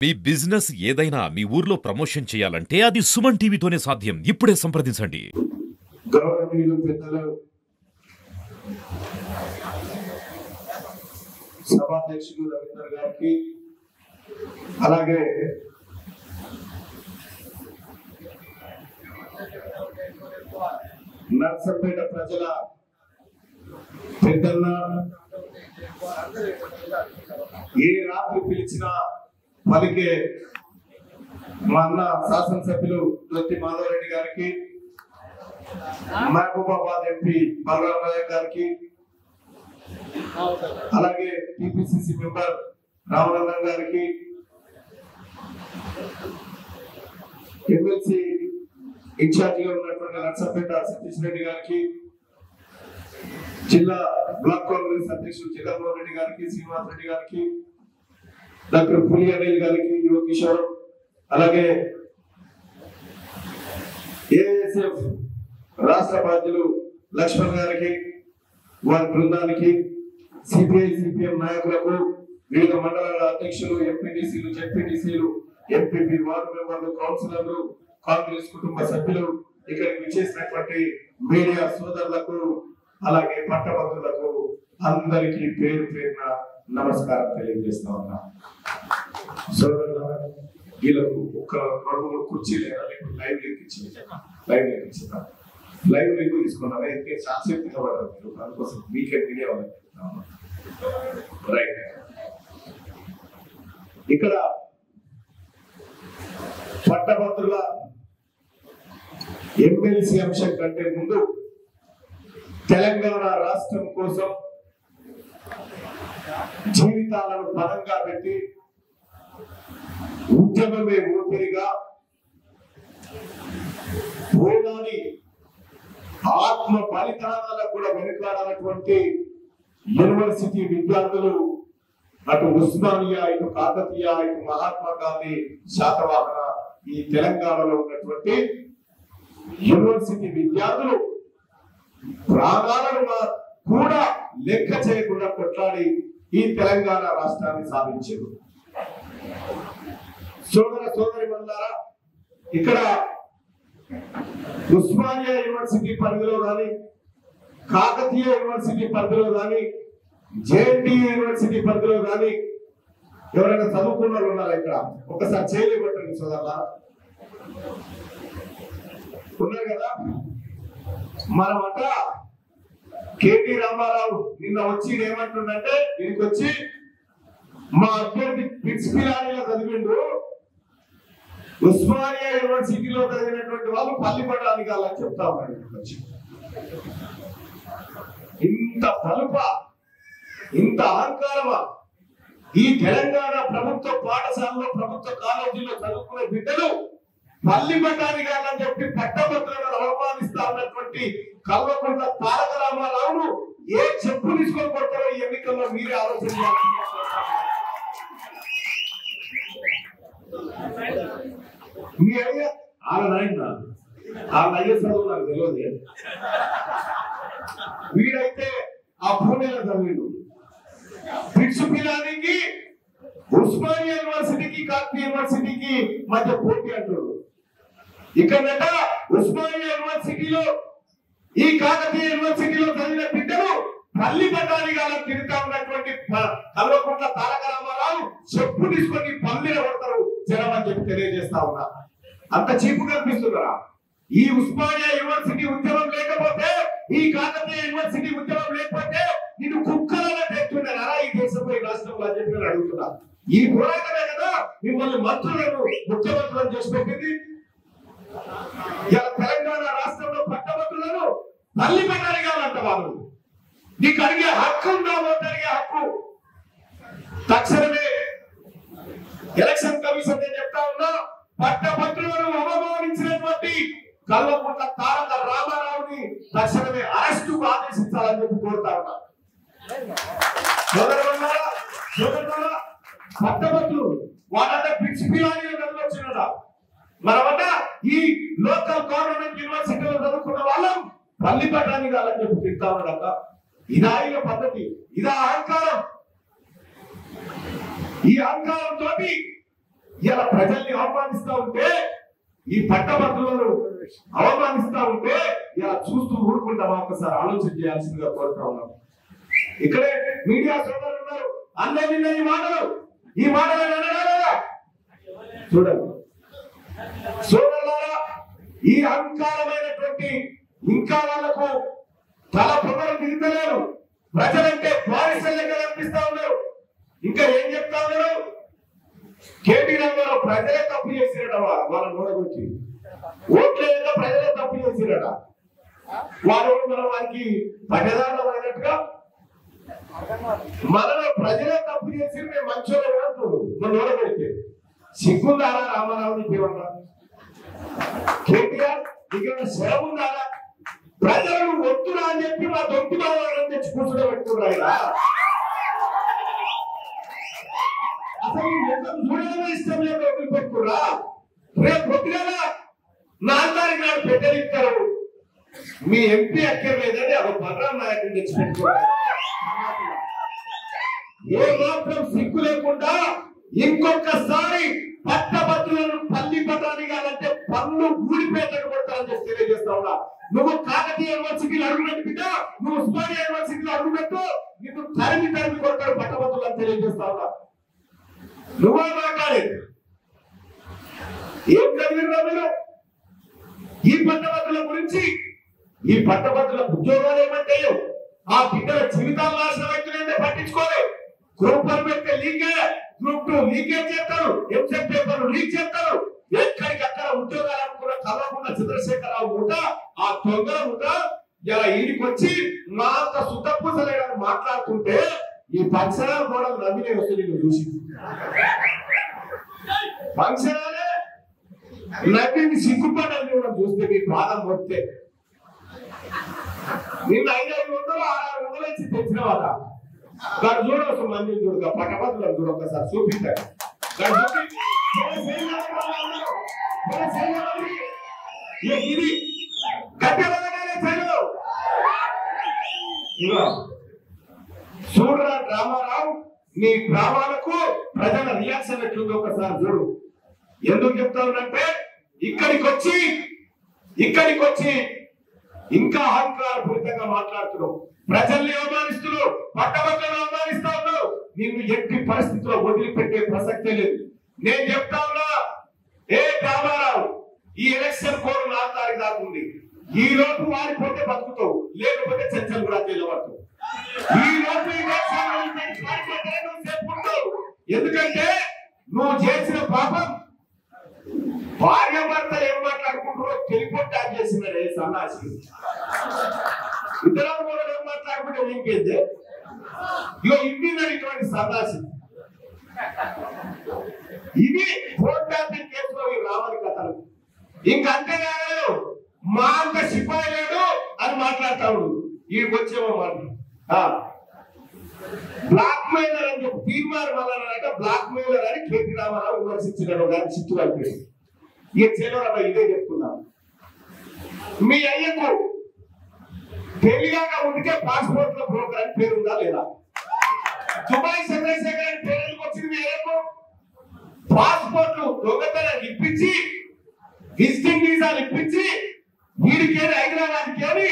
మీ business ఏదైనా మీ ఊర్లో promotion చేయాలంటే అది సుమన్ టీవీతోనే సాధ్యం. ఇప్పుడే సంప్రదించండి. గౌరవనీయులు పెద్దలు సభాధ్యక్షులు రవీంద్ర గారికి, అలాగే నర్సంపేట ప్రజల పెద్దన్న, ఏ రాత్రి పిలిచినా పలికే మా అన్న శాసనసభ్యులు దొత్తి మాధవరెడ్డి గారికి, మహబూబాబాద్ ఎంపీ బలరామయ్య గారికి, అలాగే టిపిసిసి మెంబర్ రామనందన్ గారికి, ఎమ్మెల్సీ ఇన్ఛార్జిగా ఉన్నటువంటి నర్సంపేట సతీష్ రెడ్డి గారికి, జిల్లా బ్లాక్ కాంగ్రెస్ అధ్యక్షుడు జగన్మోహన్ రెడ్డి గారికి, శ్రీనివాస్ రెడ్డి గారికి, డాక్టర్ పులి అనిల్ గారికి, యువ కిషోర్, అలాగే ఏఎస్ఎఫ్ రాష్ట్ర బాధ్యులు లక్ష్మణ్ గారికి, వారి బృందానికి, సిపిఐ సిపిఎం నాయకులకు, వివిధ మండలాల అధ్యక్షులు, ఎంపీటీసీలు, జెడ్పీటీసీలు, ఎంపీపీ, వార్డు మెంబర్లు, కౌన్సిలర్లు, కాంగ్రెస్ కుటుంబ సభ్యులు, ఇక్కడికి విచ్చేసినటువంటి మీడియా సోదరులకు, అలాగే పట్టభద్రులకు అందరికీ పేరు పేరున నమస్కారం తెలియజేస్తా ఉన్నా. సోదరుల వీళ్ళకు ఒక 2-3 కుర్చీలు లైవ్ లింక్ ఇచ్చిన లైవ్ లింక్ తీసుకున్నాను. ఎందుకంటే శాశ్వతంగా పడరు మీరు, అందుకోసం వీకెండ్ మీడియా వాళ్ళకి రైట్. ఇక్కడ పట్టభద్రుల ఎమ్మెల్సీ అంశం కంటే ముందు తెలంగాణ రాష్ట్రం కోసం జీవితాలను పరంగా పెట్టి ఉద్యమమే ఊపిరిగా పోరాడి ఆత్మ బలిదానాలకు కూడా వెనుకాడనటువంటి యూనివర్సిటీ విద్యార్థులు, అటు ఉస్మానియా, ఇటు కాకతీయ, ఇటు మహాత్మా గాంధీ, శాతవాహన, ఈ తెలంగాణలో ఉన్నటువంటి యూనివర్సిటీ విద్యార్థులు ప్రాణాలను కూడా లెక్క చేయకుండా కొట్లాడి ఈ తెలంగాణ రాష్ట్రాన్ని సాధించారు. సోదరి మండలారా, ఇక్కడ ఉస్మానియా యూనివర్సిటీ పరిధిలో కానీ, కాకతీయ యూనివర్సిటీ పరిధిలో కానీ, జేఎన్టీయూ యూనివర్సిటీ పరిధిలో కానీ ఎవరైనా చదువుకున్న వాళ్ళు ఉన్నారా? ఇక్కడ ఒకసారి చేయలేబట్టండి సోదరులా, ఉన్నారు కదా. మనమట కేటీ రామారావు నిన్న వచ్చి ఏమంటుండంటే, దీనికి వచ్చి మా అభ్యర్థి పిట్స్ పిలానీలో చదివిండు, ఉస్మానియా యూనివర్సిటీలో చదివినటువంటి వాళ్ళు పల్లిపట్టానికి వాళ్ళని చెప్తా ఉన్నాడు. ఇంత పలుప, ఇంత అహంకారమా? ఈ తెలంగాణ ప్రభుత్వ పాఠశాలలో, ప్రభుత్వ కాలేజీలో చదువుకునే బిడ్డలు పల్లిపట్టానికి వాళ్ళని చెప్పి పట్టభద్రులను అవమానిస్తా ఉన్నటువంటి కల్వకుంట్ల తారక రామారావును ఏ చెప్పు తీసుకొని కొడతారో ఈ ఎన్నికల్లో మీరే ఆలోచన చేయాలి. మీ అయ్యా వాళ్ళ చదువు నాకు తెలియదు. వీడైతే ఆ పూణేలో చదివిండు. పిట్స్ పిలానికి ఉస్మానియా యూనివర్సిటీకి, కాకతీయ యూనివర్సిటీకి మధ్య పోటీ అంటాడు. ఇక్కడట ఉస్మానియా యూనివర్సిటీలో, ఈ కాకతీయ యూనివర్సిటీలో చదివిన బిడ్డలు పల్లి పట్టాలిగా తిరుగుతా ఉన్నటువంటి కల్వకుంట్ల తారక రామారావు చెప్పు తీసుకొని పల్లిన పడతారు జనం అని చెప్పి తెలియజేస్తా ఉన్నా. అంత చీపు కనిపిస్తున్నారా? ఈ ఉస్మానియా యూనివర్సిటీ ఉద్యమం లేకపోతే, ఈ కాకతీయ యూనివర్సిటీ ఉద్యమం లేకపోతే నేను కుక్కలలో తెచ్చున్నారా ఈ దేశంపై, రాష్ట్రంలో అని చెప్పి అడుగుతున్నా. ఈ పోరాటమే కదా మిమ్మల్ని మంత్రులను, ముఖ్యమంత్రులను చేసి పెట్టింది. తెలంగాణ రాష్ట్రంలో పట్టభద్రులను పల్లి పట్టాలిగాలంట వాళ్ళు. నీకు అడిగే హక్కు ఉందా? ఓటు అడిగే హక్కు తక్షణమే ఎలక్షన్ కమిషన్ నేను చెప్తా ఉన్నా, పట్టభద్రులను అవమానించినటువంటి కల్వకుంట్ల తారక రామారావుని తక్షణమే అరెస్టుకు ఆదేశించాలని చెప్పి కోరుతా ఉన్నా. పట్టభద్రులు వాళ్ళంతా పిచ్చి పిల్లాని వచ్చినదా? మనమంట ఈ లోకల్ గవర్నమెంట్ యూనివర్సిటీలో చదువుకున్న వాళ్ళం పల్లి పట్టాన్ని కాదని చెప్పి తింటా ఉన్నాడట. ఇదా ఇక పద్ధతి? ఇదా అహంకారం? ఈ అహంకారంతో ఇలా ప్రజల్ని అవమానిస్తా ఉంటే, ఈ పట్టభద్రులను అవమానిస్తా ఉంటే ఇలా చూస్తూ ఊరుకుంటామా? ఒకసారి ఆలోచన చేయాల్సిందిగా కోరుతా ఉన్నాం. ఇక్కడే మీడియా సోదరులు ఉన్నారు, అందరి ఈ మాటలు అనగారా చూడండి సోదరులారా. ఈ అహంకారమైనటువంటి ఇంకా వాళ్లకు తల పొగలు దిగుతలేరు. ప్రజలంటే బానిసలుగా కనిపిస్తా ఉన్నారు. ఇంకా ఏం చెప్తా ఉన్నారు? కేటీ రామారావు ప్రజలే తప్పు చేసిరట, వాళ్ళ నోడగొచ్చి ఓట్లేదో ప్రజలే తప్పు చేసిరట. వారు మనం వారికి పట్టదారులం అయినట్టుగా మనలో ప్రజలే తప్పు చేసి మేము మంచోళ్ళే అంటున్నాడు. మన నోడగొడితే సిగ్గుందారా రామారావు? నీకేమన్నా కేటీఆర్ ఇక్కడ శరం ఉందారా? ప్రజలను వద్దురా అని చెప్పి మా దొంతి బాలను తెచ్చి కూర్చొని పెట్టుకున్నారా? అసలు చూడడమే ఇష్టం లేదు, వదిలిపెట్టుకురా. రేపు పొద్దుగా నాలుగు నాడు పెట్టలిస్తారు. మీ ఎంపీ అక్కర్లేదని అవి బలరాం నాయకుని తెచ్చి పెట్టుకున్నారు. ఏ మాత్రం సిగ్గు లేకుండా ఇంకొకసారి పట్టభద్రులను పల్లి పట్టాలి కాదంటే పన్ను ఊడిపేటకు కొడతారని చెప్పి తెలియజేస్తా ఉన్నా. నువ్వు కాకతీయ యూనివర్సిటీలో అడుగుపెట్టు బిడ్డ, నువ్వు ఉస్మానియా యూనివర్సిటీలో అడుగుపెట్టు, నీకు తరిమి కొడతాడు పట్టభద్రులు అని తెలియజేస్తా ఉన్నా. నువ్వే మాట్లాడేది ఏం చదివినా మీరు? ఈ పట్టభద్రుల గురించి, ఈ పట్టభద్రుల ఉద్యోగాలు ఏమంటాయో, ఆ బిడ్డల జీవితాలు నాశనం అవుతున్నాయంటే పట్టించుకోలే. గ్రూప్ 1 పెడితే లీకేజ్, గ్రూప్ 2 లీకేజ్ చేస్తారు, ఎంసెట్ పేపర్లు లీక్ చేస్తారు. ఎక్కడికి అక్కడ ఉద్యోగాలు అనుకున్న కలవకుండా చంద్రశేఖరరావు ముఠ, ఆ దొంగల ముఠ ఇలా ఈడికి వచ్చి మా అంత సుతపూసలేడని మాట్లాడుతుంటే ఈ ఫంక్షనాల కూడా నవ్వినే వస్తుంది. నేను చూసి ఫంక్షనాలే నవ్విని సిగ్గుపడాలని కూడా చూస్తే మీ పాదం వస్తే నిన్న 500 600 ఇచ్చి తెచ్చిన వాళ్ళ దాన్ని చూడవచ్చు. మంది చూడక పట్టభద్రులను చూడొక్కసారి చూపించారు. ఇది చూడరా రామారావు, నీ డ్రామాలకు ప్రజల రియాక్షన్ ఎట్లుందో ఒకసారి చూడు. ఎందుకు చెప్తానంటే ఇక్కడికి వచ్చి ఇంకా అహంకారపూరితంగా మాట్లాడుతున్నావు. ప్రజల్ని అవమానిస్తున్నావు, పట్టభద్రులను అవమానిస్తా ఉన్నావు. నిన్ను ఎట్టి పరిస్థితుల్లో వదిలిపెట్టే ప్రసక్తే లేదు. నేను చెప్తా ఉన్నా, ఏ రామారావు, ఈ ఎలక్షన్ కోడ్ 4 తారీఖు దాకా ఉంది. ఈ లోపు వారిపోతే బతుకుతావు, లేకపోతే చర్చలు కూడా చేయబడతావు. ఈ లోపు ఎందుకంటే నువ్వు చేసిన పాపం భార్య భర్తలు ఏం మాట్లాడుకుంటారో తెలిపోతే అది చేసినారే సన్నాసి. ఇద్దరు కూడా ఏం మాట్లాడుకుంటే ఇంకేంది? ఇగో ఇవ్వినాడు ఇటువంటి సన్నాసి. ఇది ఫోన్ ట్యాపింగ్ కేసులో ఈ రామని కథలు. ఇంకంతేకాదు, మా అంత సిపాయి లేడు అని మాట్లాడతాడు. వీడికి వచ్చేమో మాట బ్లాక్ మెయిలర్ అని చెప్పి తీర్మానం వల్ల బ్లాక్ మెయిలర్ అని కేటీ రామారావు విమర్శించినాడు. కానీ చిత్తు అయిపోయింది. ఇక చెల్లరా ఇదే చెప్తున్నాను. మీ అయ్యకు పెళ్లిగా ఉంటే పాస్పోర్ట్ లో బ్రోకర్ అని పేరుందా లేదా? దుబాయ్ చంద్రశేఖర్ అని పేరు ఎందుకు వచ్చింది? మీ అయ్యకు పాస్పోర్ట్లు దొంగతనాన్ని ఇప్పించి, విజిటింగ్ వీసాలు ఇప్పించి, వీడికి హైదరాబాద్కి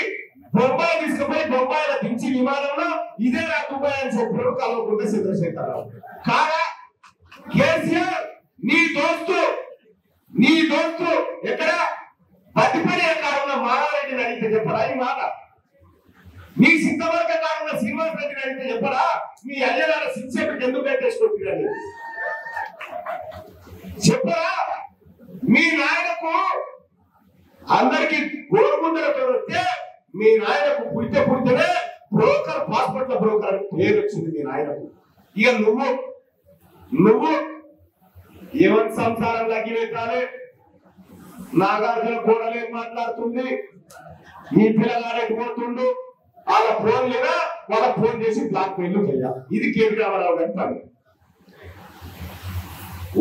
బొంబాయి తీసుకుపోయి బొంబాయిలో దించి విమానంలో ఇదే నా దుబాయ్ అని చెప్పాడు కలవకుండా చంద్రశేఖరరావు. కాగా కేసీఆర్ నీ దోస్తు ఎక్కడ పట్టిపడే కారణం మారారెడ్డిని అడిగితే చెప్పరా ఈ మాట? నీ సిద్ధవర్గ కారణం శ్రీనివాస్ రెడ్డిని అడిగితే చెప్పరా? మీ అయ్యగారు శిక్షకు ఎందుకు పెట్టేసుకుంటున్నాడు చెప్పరా? మీ నాయనకు అందరికి గోరుముద్దలతో వస్తే మీ నాయనకు పుడితేనే బ్రోకర్, పాస్పోర్ట్ల బ్రోకర్ అని పేరు వచ్చింది మీ నాయనకు. ఇక నువ్వు ఏమని సంసారం లగ్గివేతాలే? నాగార్జున కూడలే మాట్లాడుతుంది, ఈ పిల్లగాడు పోతుండు, వాళ్ళ ఫోన్ చేసి బ్లాక్ మెయిల్ చేయాలి. ఇది కేటీ రామారావు గారి పని.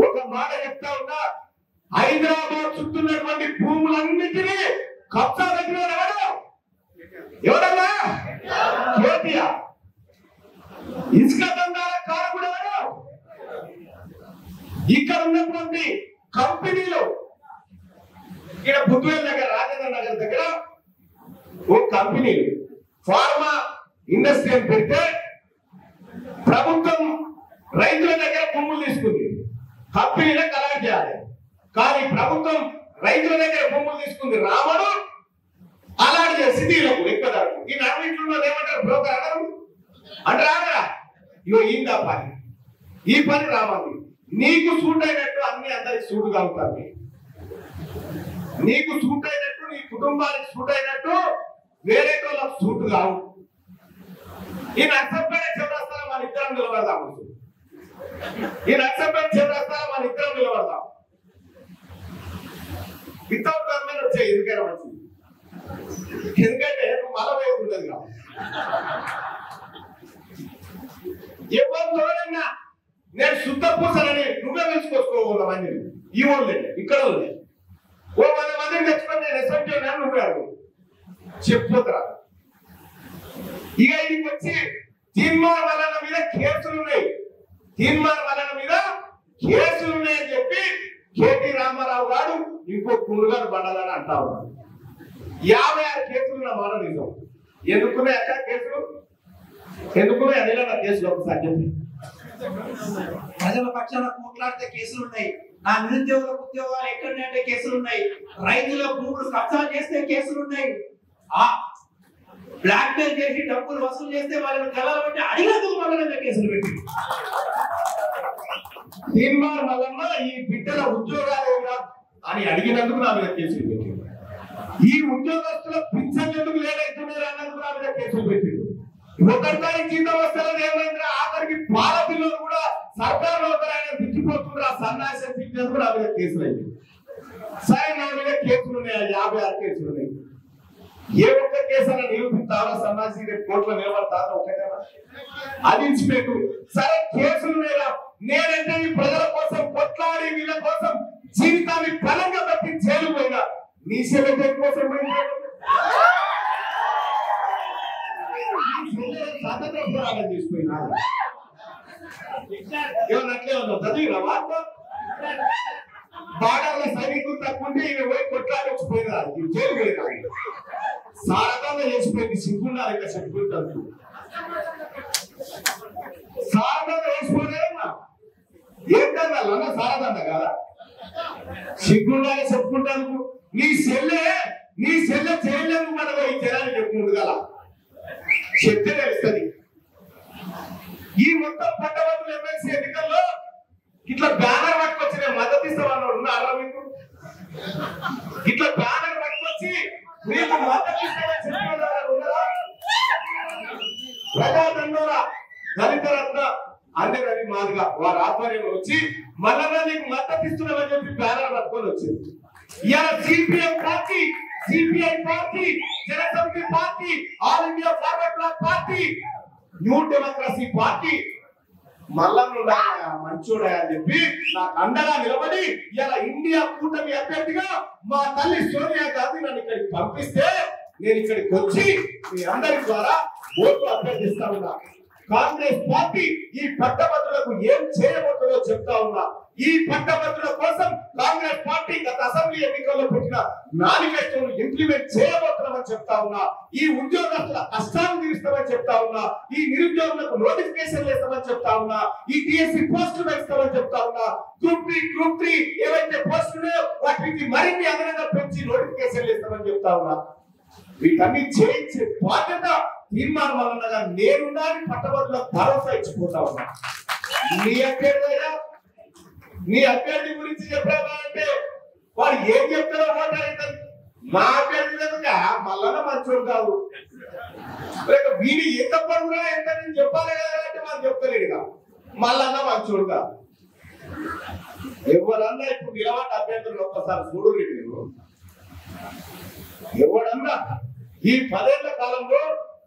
ఒక మాట చెప్తా ఉన్నా, హైదరాబాద్ చుట్టూన్నటువంటి భూములన్నింటినీ కబ్జా దగ్గర ఎవరన్నా? కేటీఆర్. ఇసుక దందాల కారకుడు ఎవరు? ఇక్కడ ఉన్నటువంటి కంపెనీలు ఇక్కడ బుద్ధివేల్ దగ్గర రాజేంద్ర నగర్ దగ్గర ఓ కంపెనీ ఫార్మా ఇండస్ట్రీ అని పెడితే ప్రభుత్వం రైతుల దగ్గర భూములు తీసుకుంది, కంపెనీలో కలెక్ట్ చేయాలి. కానీ ప్రభుత్వం రైతుల దగ్గర భూములు తీసుకుంది, రామడు అలాంటి సిటీలకు ఎక్కుతాడు. ఈ నడవిట్లో ఏమంటారు బ్రోకర్ అన్నారు అంటారా? ఇగో ఈందా పని, ఈ పని రావాలి. నీకు సూట్ అయినట్టు అన్ని అందరికి సూట్ కావుతాయి. నీకు సూట్ అయినట్టు నీ కుటుంబానికి సూట్ అయినట్టు వేరే వాళ్ళకి సూట్ కావు. ఈ నర్సంపేట చౌరస్తాలో మన ఇద్దరం నిలబడదాం. ఈ నర్సంపేట చౌరస్తాలో మన ఇద్దరం నిలబడదాం. వితౌట్ గవర్నమెంట్ వచ్చే ఎందుకైనా మంచిది. ఎందుకంటే మళ్ళా వేరు ఉండదు కాదు. ఎవరు తోడైనా నేను శుద్ధ పూసలని నువ్వే తెలుసుకోసుకోవాలని ఈ ఊళ్ళే ఇక్కడ ఉంది. ఓ 10 మందిని తెచ్చుకొని నేను ఎస్ఎంటీ నువ్వే అడుగు చెప్పుకోరా. ఇక ఇది వచ్చి తీన్మార్ వలన మీద కేసులు ఉన్నాయి, తీన్మార్ వలన మీద కేసులు ఉన్నాయని చెప్పి కేటీ రామారావు గారు ఇంకో కుండుగారు బండాలని అంటా ఉన్నారు. 56 కేసులు నా మాట నిజం. ఎందుకున్నాయి అక్క కేసులు? ఎందుకున్నాయి అదేలా కేసులు ఒకసారి చెప్పి. ప్రజల పక్షాన పోట్లాడితే కేసులు ఉన్నాయి, నా నిరుద్యోగులకు ఉద్యోగాలు ఎక్కడంటే కేసులు ఉన్నాయి, రైతుల భూములు కబ్జా చేస్తే కేసులు ఉన్నాయి, ఆ బ్లాక్ మెయిల్ చేసి డబ్బులు వసూలు చేస్తే వాళ్ళని కలలు పెట్టి అడిగినందుకు మళ్ళీ కేసులు పెట్టి తీన్మార్ మల్లన్న ఈ బిడ్డల ఉద్యోగాలు అని అడిగినందుకు నా మీద కేసులు పెట్టింది. ఈ ఉద్యోగస్తుల పింఛన్ ఎందుకు లేదైతున్నారు అన్నందుకు నా మీద కేసులు పెట్టింది. ఒకసారి జీతం వస్తారని ఏమైంది, ఆఖరికి పాల బిల్లులు కూడా సర్కారు ఆయన తిట్టిపోతుంది. ఆ సన్నాసం తిట్టినందుకు నా మీద కేసులు అయింది. సరే నా మీద కేసులు ఉన్నాయి, 56 కేసులు ఉన్నాయి. ఏ ఒక్క కేసు అన్న నిరూపిస్తావా? సన్నాసి కోర్టులో నిలబడతారా? ఒకటేనా అది ఇచ్చిపెట్టు. సరే కేసులు లేదా, నేనంటే ఈ ప్రజల కోసం కొట్లాడి వీళ్ళ కోసం జీవితాన్ని బలంగా పెట్టి జైలు పోయినా నీ సెలవు కోసం తీసుకుపోయినా ఏమన్నట్లే ఉందో చదివిన వార్త. బార్డర్ల సైనికులు తక్కువ ఉంటే ఈమె పోయి కొట్లాడి వచ్చిపోయినా జైలు పోయినా సారథంగా చేసిపోయింది. సిగ్గున్నారు ఇంకా చెప్పుకుంటారు. సారథంగా వేసిపోయినా ఏంటన్నా అన్న సారథంద కదా, సిగ్గుండాలి చెప్పుకుంటాను. నీ సెల్లే చేయలేదు మనం ఈ జనాన్ని చెప్పుకుంటు కదా చెప్తే తెలుస్తుంది. ఈ మొత్తం పట్టభద్రుల ఎమ్మెల్సీ ఎన్నికల్లో ఇట్లా బ్యానర్ పట్టుకొచ్చి నేను మద్దతు ఇస్తామన్నాడు ఉన్నారా మీకు? ఇట్లా బ్యానర్ పట్టుకొచ్చి మీకు మద్దతు ఇస్తామని చెప్పినారా? ప్రజాదండోరా దళిత రత్న అంటే రవి మాదిగా వారి ఆధ్వర్యంలో వచ్చి మళ్ళా నీకు మద్దతు ఇస్తున్నామని చెప్పి బ్యానర్ పట్టుకొని వచ్చింది. ఇలా CPM party, CPI party, Janasamithi party, All India Forward Bloc party, New Democracy party మల్లన్నుడా మంచోడా అని చెప్పి నాకు అండగా నిలబడి ఇలా ఇండియా కూటమి అభ్యర్థిగా మా తల్లి సోనియా గాంధీ నన్ను ఇక్కడికి పంపిస్తే నేను ఇక్కడికి వచ్చి మీ అందరి ద్వారా ఓట్లు అభ్యర్థిస్తా ఉన్నా. కాంగ్రెస్ పార్టీ ఈ పట్టభద్రులకు ఏం చేయబోతుందో చెప్తా ఉన్నా. ఈ పట్టభద్రుల కోసం కాంగ్రెస్ పార్టీ గత అసెంబ్లీ ఎన్నికల్లో పెట్టిన మేనిఫెస్టోను ఇంప్లిమెంట్ చేయబోతున్నామని చెప్తా ఉన్నా. ఈ ఉద్యోగస్తుల కష్టాలు తీరుస్తామని చెప్తా ఉన్నా. ఈ నిరుద్యోగులకు నోటిఫికేషన్ వేస్తామని చెప్తా ఉన్నా. ఈ టీఎస్సీ పోస్టులు వేస్తామని చెప్తా ఉన్నా. గ్రూప్ 3 ఏవైతే పోస్టులు వాటికి మరిన్ని అదనంగా పెంచి నోటిఫికేషన్ వేస్తామని చెప్తా ఉన్నా. వీటన్ని చేయించే బాధ్యత తీర్మానం వలన నేనున్నాని పట్టభద్రులకు భరోసా ఇచ్చిపోతా ఉన్నా. నీ అభ్యర్థి గురించి చెప్పావా అంటే వాడు ఏం చెప్తారో మాట్లాడతారు. మా అభ్యర్థి మళ్ళా మంచోడు కాదు, వీడి ఎంత పడుతున్నా ఎంత నేను చెప్పాలి కదా అంటే వాళ్ళు చెప్తలేడుగా మళ్ళా మంచోడు కాదు. ఎవరన్నా ఇప్పుడు నిలబడి అభ్యర్థులు ఒక్కసారి చూడు. ఎవడన్నా ఈ 10 ఏళ్ల కాలంలో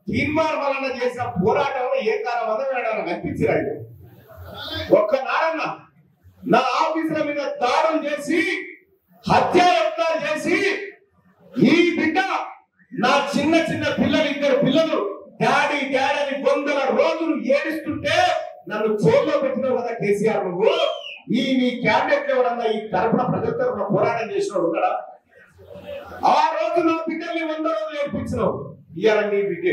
తీన్మార్ వలన చేసిన పోరాటంలో ఏ కాలం వల్ల కనిపించాడు. ఒక్కనాడన్నా నా ఆఫీసుల మీద దాడులు చేసి హత్యాయత్నాలు చేసి ఈ బిడ్డ నా చిన్న పిల్లలు 2 పిల్లలు డాడీ డాడీ అని 100 రోజులు ఏడుస్తుంటే నన్ను జైల్లో పెట్టినావు కదా కేసీఆర్. నువ్వు నీ క్యాండిడేట్ ఎవరన్నా ఈ తరపున ప్రజల తరపున పోరాటం చేసినోడు ఉన్నాడా? ఆ రోజు నా బిడ్డల్ని 100 రోజులు ఏర్పించినావు, ఇవాళ నీ బిడ్డ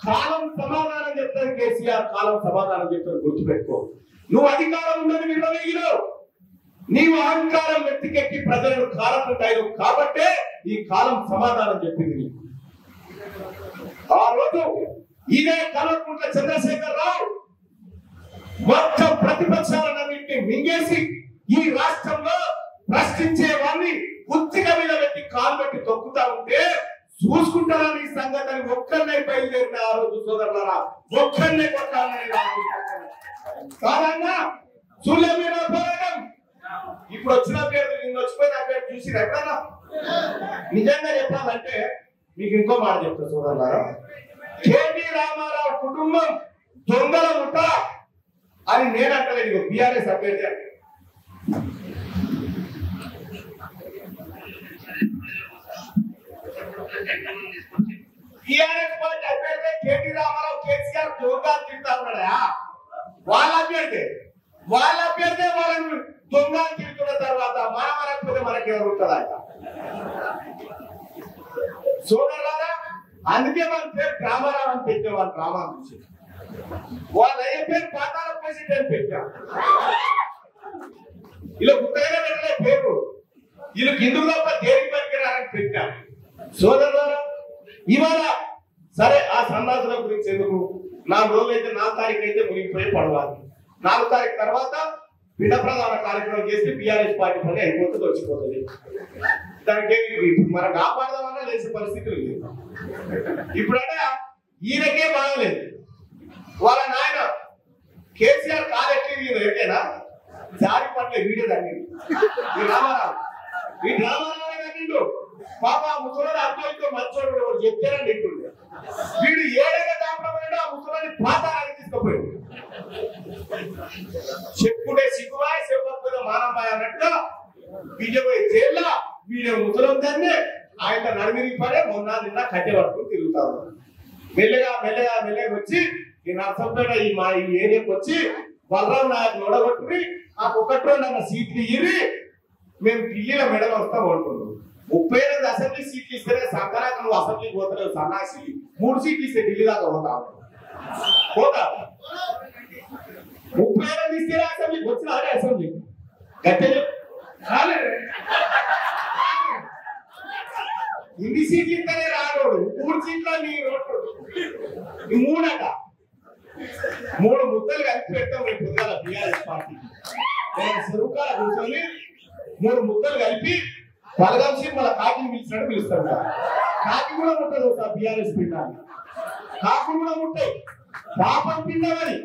కాలం సమాధానం చెప్తాను. కేసీఆర్ కాలం సమాధానం చెప్తాను, గుర్తుపెట్టుకో. నువ్వు అధికారం ఉందని నిర్ణయించినావు, నీవు అహంకారం వెతికెక్కి ప్రజలను కాలకుంటాయి కాబట్టే ఈ కాలం సమాధానం చెప్పింది నీకు. ఆ రోజు ఇదే కల్వకుంట్ల చంద్రశేఖర్ రావు మొత్తం ప్రతిపక్షాలన్నింటినీ మింగేసి ఈ రాష్ట్రంలో ప్రశ్నించే వారిని కుత్తిక మీద పెట్టి కాలు పెట్టి తొక్కుతా ఉంటే చూసుకుంటారని ఈ సంగతిని ఒక్కరినే బయలుదేరిన ఆ రోజు సోదరులారా, ఒక్కరినే కొట్టాలని కాదన్నా చూడలే మీరు పోరాటం. ఇప్పుడు వచ్చిన పేరు నిన్న వచ్చిపోయిన పేరు చూసి ఎక్కడన్నా నిజంగా చెప్పాలంటే మీకు ఇంకో మాట చెప్తా సోదరులారా, కేటీ రామారావు కుటుంబం దొంగల ముఠ అని నేను అంటలేదు, బీఆర్ఎస్ అభ్యర్థి అంటే. టీఆర్ఎస్ పార్టీ అభ్యర్థి కేటీ రామారావు కేసీఆర్ దొంగలు తింటా ఉన్నాడా? వాళ్ళ అభ్యర్థి వాళ్ళని దొంగలు తింటున్న తర్వాత మనం అనకపోతే మనకేమో ఉంటుందా? సోదరులారా, అందుకే మన పేరు రామారావు అని పెట్టేవాళ్ళు. రామారావు నుంచి వాళ్ళ అయ్యే పేరు పాతాల ప్రెసిడెంట్ అని పెట్టాం. ఇలా గుర్తగా పెట్టలే పేరు, వీళ్ళు కిందుకు తప్ప దేనికి పనికిరారని పెట్టాం. సోదరులారా, ఇవాళ సరే ఆ సన్నాసుల గురించి ఎందుకు, 4 రోజులు అయితే 4 తారీఖు అయితే మునిగిపోయి పడవాలి. 4 తారీఖు తర్వాత పిండ ప్రధాన కార్యక్రమం చేస్తే బీఆర్ఎస్ పార్టీ పని అయిపోతుంది, వచ్చిపోతుంది. దానికి మనం కాపాడదామన్నా లేచే పరిస్థితులు లేదు. ఇప్పుడంటే ఈయనకే బాగలేదు, వాళ్ళ నాయన కేసీఆర్ కాలెక్కి ఎక్కడైనా జారి పట్ల వీడియో తగ్గింది. ఈ రామారావు తగ్గిండు పాప. ముసలి అర్థంతో మంచోడు చెప్తారని నింటుండే వీడు ఏడగా దాపడమైనా ఆ ముసలిని పాతాలని తీసుకుపోయాడు. చెప్పుడే సిగ్గుబాయ్ చెప్పకపోతే మానబాయ్ అన్నట్టుగా బీజేపీ జైల్లో వీడు ముసలం దాన్ని ఆయన నడిమిరి పడే మొన్న నిన్న కట్టె పట్టుకుని తిరుగుతారు. మెల్లగా వచ్చి ఈ నర్సంపేట ఈ ఏరియాకి వచ్చి బలరాం నాయకు నొడగొట్టుకుని ఆ 1-2 సీట్లు ఇరి మేము ఢిల్లీలో మెడలు వస్తాం అంటున్నాం. 38 అసెంబ్లీ సీట్లు ఇస్తేనే సంకరాక నువ్వు అసెంబ్లీకి పోతలేవు సన్నాసి. 3 సీట్లు ఇస్తే ఢిల్లీ దాకా పోతా 38 ఇస్తేనే అసెంబ్లీకి వచ్చిన అదే అసెంబ్లీ గట్టె రాలేదు. ఇన్ని సీట్లు ఇస్తేనే రాడు, 3 సీట్ల నీ రోడ్డు 3 ముద్దలు కలిపి పెడతాం రేపు పొద్దున బీఆర్ఎస్ పార్టీ. చెరువుకాల కూర్చొని 3 ముద్దలు కలిపి పలగంసి మన కాకిని పిలిచినట్టు పిలుస్తాడు. కాకి కూడా ముట్టదు సార్ బీఆర్ఎస్ పిండాలి, కాకులు కూడా ముట్టాయి పాపం పిండమని.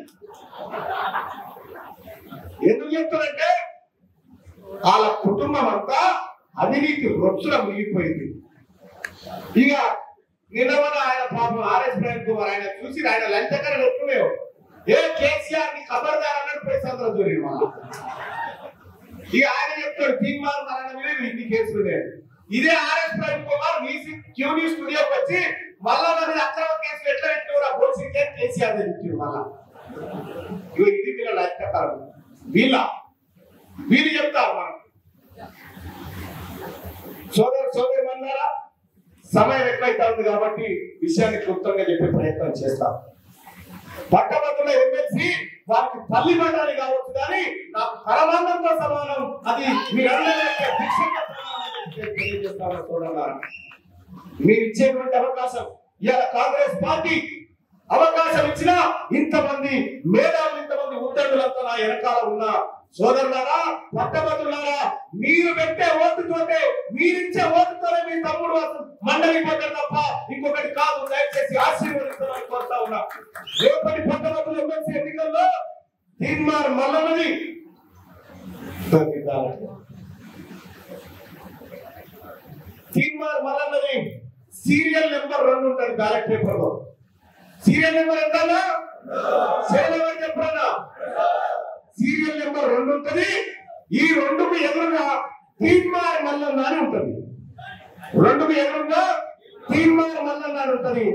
ఎందుకు చెప్తారంటే వాళ్ళ కుటుంబం అంతా అవినీతి రొచ్చుల మునిగిపోయింది. ఇక నిన్న ఆయన పాపం ఆర్ఎస్ బ్యాంక్ ఆయన చూసి ఆయన లంచకరణ ఎక్కువలేవు. ఏ కేసీఆర్ ని ఖబర్దార్ అన్నట్టు ప్రశాంతం దూరేడు మన. ఇక ఆయన చెప్తాడు తీర్మానం మరణ మీద ఇన్ని కేసులు లేవు. ఇదే ఆర్ఎస్ ప్రవీణ్ కుమార్ క్యూనీ స్టూడియోకి వచ్చి మళ్ళా మన అక్రమ కేసులు ఎట్లా పెట్టిన పోలీసు కేసీఆర్ చెప్తాడు మళ్ళా. ఇది వీళ్ళ లంచకరం, వీళ్ళు చెప్తారు మనం. సోదరి మన్నారా, సమయం ఎక్కువైతా ఉంది కాబట్టి విషయాన్ని క్లుప్తంగా చెప్పే ప్రయత్నం చేస్తాం. పట్టభద్రుల ఎమ్మెల్సీ వారికి తల్లి బండాలి కావచ్చు కానీ నాకు పరమానందంతో సమానం, అది మీరు ఇచ్చేటువంటి అవకాశం. ఇవాళ కాంగ్రెస్ పార్టీ అవకాశం ఇచ్చిన ఇంతమంది మేధావులు, ఇంతమంది ఉద్యోగులంతా నా వెనకాల ఉన్న సోదరులారా, పట్టభద్రులారా, మీరు పెట్టే ఓటుతోటే, మీరిచ్చే ఓటుతోనే మీ తమ్ముడు మండలి పోతాడు తప్ప ఇంకొకటి కాదు. దయచేసి ఆశీర్వదిస్తామని కోరుతా ఉన్నా. రేపటి పట్టభద్రుల ఎమ్మెల్సీ ఎన్నికల్లో తీర్మార్ మల్లన్నది సీరియల్ నెంబర్ 2 ఉంటుంది బ్యాలెట్ పేపర్ లో. సీరియల్ నెంబర్ ఎంత చెప్పన్నా? సీరియల్ నెంబర్ 2 ఉంటుంది. ఈ 2కు ఎదురుగా తీర్మార్ మల్లన్న అని ఉంటుంది. 2కు ఎదురుగా తీర్మార్ మల్లన్న అని ఉంటుంది.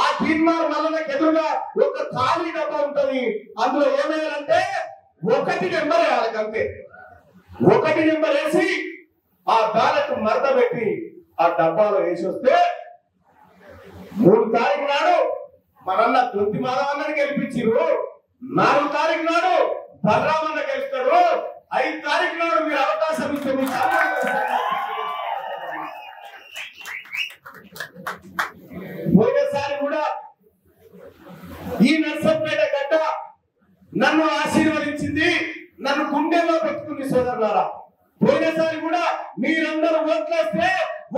ఆ తీర్మానం మల్లన్నకి ఎదురుగా ఒక ఖాళీ డబ్బా ఉంటది. అందులో ఏమేయాలంటే 1 నెంబర్ వేయాలి అంతే. 1 నెంబర్ వేసి ఆ బ్యాలెట్ మడత పెట్టి ఆ డబ్బాలో వేసి వస్తే 3 తారీఖు నాడు మనన్న తొంతి మాధవన్నని గెలిపించారు. 4 తారీఖు నాడు బలరామన్న గెలుస్తాడు. 5 తారీఖు నాడు మీరు అవకాశం ఇస్తే మీ పోయినసారి కూడా ఈ నర్సంపేట గడ్డ నన్ను ఆశీర్వదించింది, నన్ను గుండెల్లో పెట్టుకుంది సోదరులారా. పోయినసారి కూడా మీరందరూ ఓట్లేస్తే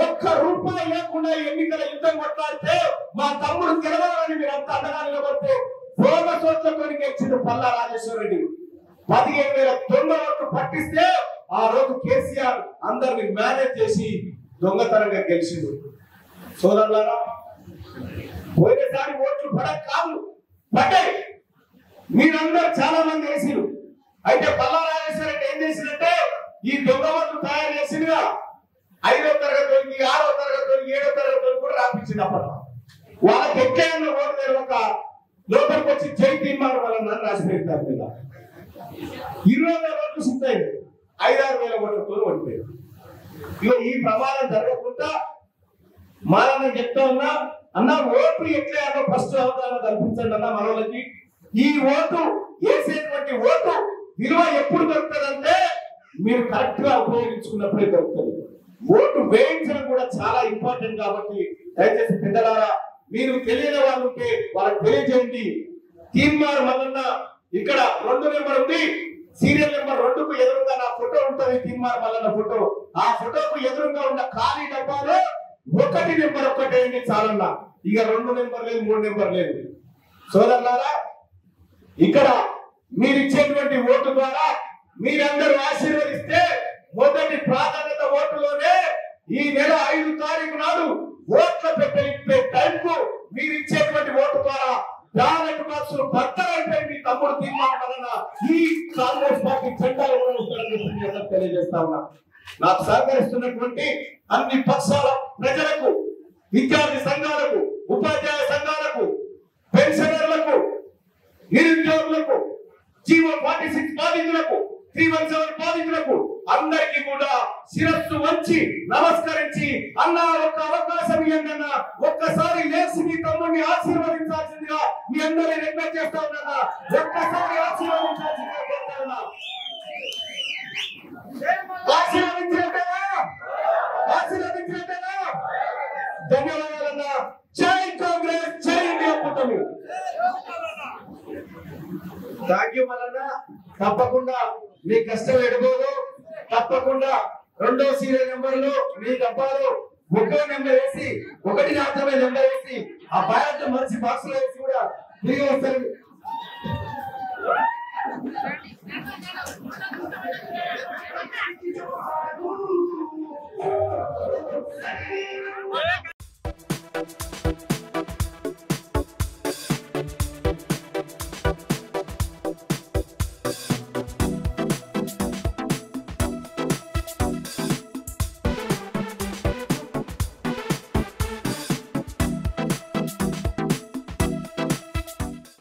1 రూపాయి లేకుండా ఎన్నికల యుద్ధం కొట్లాడితే మా తమ్ముడు గెలవాలని మీరు అంత అండగా నిలబడితే బోనస్ ఓట్లతో గెలిచింది పల్లా రాజేశ్వర రెడ్డి. 15,000 దొంగ ఓట్లు పట్టిస్తే ఆ రోజు కేసీఆర్ అందరిని మేనేజ్ చేసి దొంగతనంగా గెలిచింది. సోదరులారా, పోయినసారి ఓట్లు పడక కాదు పడ్డాయి. మీరందరూ చాలా మంది వేసిరు. అయితే పల్లా రాజేశ్వర రెడ్డి ఏం చేసినట్టే ఈ దొంగ ఓట్లు తయారు చేసిందిగా 5వ తరగతి 6వ తరగతి 7వ తరగతి కూడా రాపించింది. అప్పట్లో వాళ్ళకి ఎట్లయినా ఓటు తెరవక లోపలికి వచ్చి జై తీర్మానం వల్ల రాసి పెడతారు మీద 20,000 ఓట్లు సిద్ధాయి 5-6 వేల ఓట్లతో ఓడిపోయారు. ఇక ఈ ప్రమాదం జరగకుండా మారని చెప్తా ఉన్నా అన్న ఓటు ఎట్లే అన్న ఫస్ట్ అవగాహన కల్పించండి అన్న మనోళ్ళకి. ఈ ఓటు వేసేటువంటి ఓటు విలువ ఎప్పుడు దొరుకుతుందంటే మీరు కరెక్ట్ గా ఉపయోగించుకున్నప్పుడే దొరుకుతుంది. ఓటు వేయించడం కూడా చాలా ఇంపార్టెంట్ కాబట్టి దయచేసి పెద్దలారా మీరు తెలియని వాళ్ళు ఉంటే వాళ్ళకి తెలియజేయండి. తీర్మానం మల్లన్న ఇక్కడ 2 నెంబర్ ఉంది. సీరియల్ నెంబర్ 2కు ఎదురుగా నా ఫోటో ఉంటుంది. తీర్మానం మల్లన్న ఫోటో. ఆ ఫోటోకు ఎదురుగా ఉన్న ఖాళీ డబ్బాలో 1 నెంబర్ ఒక్కటేయండి చాలన్నా. ఇక 2 నెంబర్ లేదు, 3 నెంబర్ లేదు. సోదరులారా, ఇక్కడ మీరు ఇచ్చేటువంటి ఓటు ద్వారా మీరందరూ ఆశీర్వదిస్తే మొదటి ప్రాధాన్యత ఓటులోనే ఈ నెల 5 తారీఖు నాడు ఓట్ల పెట్టే టైంకు మీరు ఇచ్చేటువంటి ఓటు ద్వారా బ్యాలెట్ బాక్సులు భర్తలైపోయి మీ తమ్ముడు తీర్మానం వలన ఈ కాంగ్రెస్ పార్టీ జెండాలు కూడా తెలియజేస్తా ఉన్నా. నాకు సహకరిస్తున్నటువంటి అన్ని పక్షాల ప్రజలకు, విద్యార్థి సంఘాలకు, ఉపాధ్యాయ సంఘాలకు, పెన్షనర్లకు, నిరుద్యోగులకు, జీవో 46 బాధితులకు, 317 బాధితులకు అందరికీ కూడా శిరస్సు వంచి నమస్కరించి అన్నా ఒక అవకాశం ఇవ్వండి, ఒక్కసారి లేచి మీ తమ్ముడిని ఆశీర్వదించాల్సిందిగా మీ అందరినీ రిక్వెస్ట్ చేస్తా ఉన్నా. ఒక్కసారి ఆశీర్వదించాల్సిందిగా కోరుతా ఉన్నా. ఆశీర్వదించినట్టేనా? ధన్యవాదాలన్నా. జై కాంగ్రెస్, జై ఇండియా కూటమి. Thank you Mallanna. తప్పకుండా మీ కష్టం ఎడబోదు. తప్పకుండా 2వ సీరియల్ నెంబర్ లో మీ డబ్బాలో 1వ నెంబర్ వేసి 1 మాత్రమే నెంబర్ వేసి ఆ బ్యాలెట్ మర్చి బాక్స్ లో వేసి కూడా తిరిగి వస్తారు.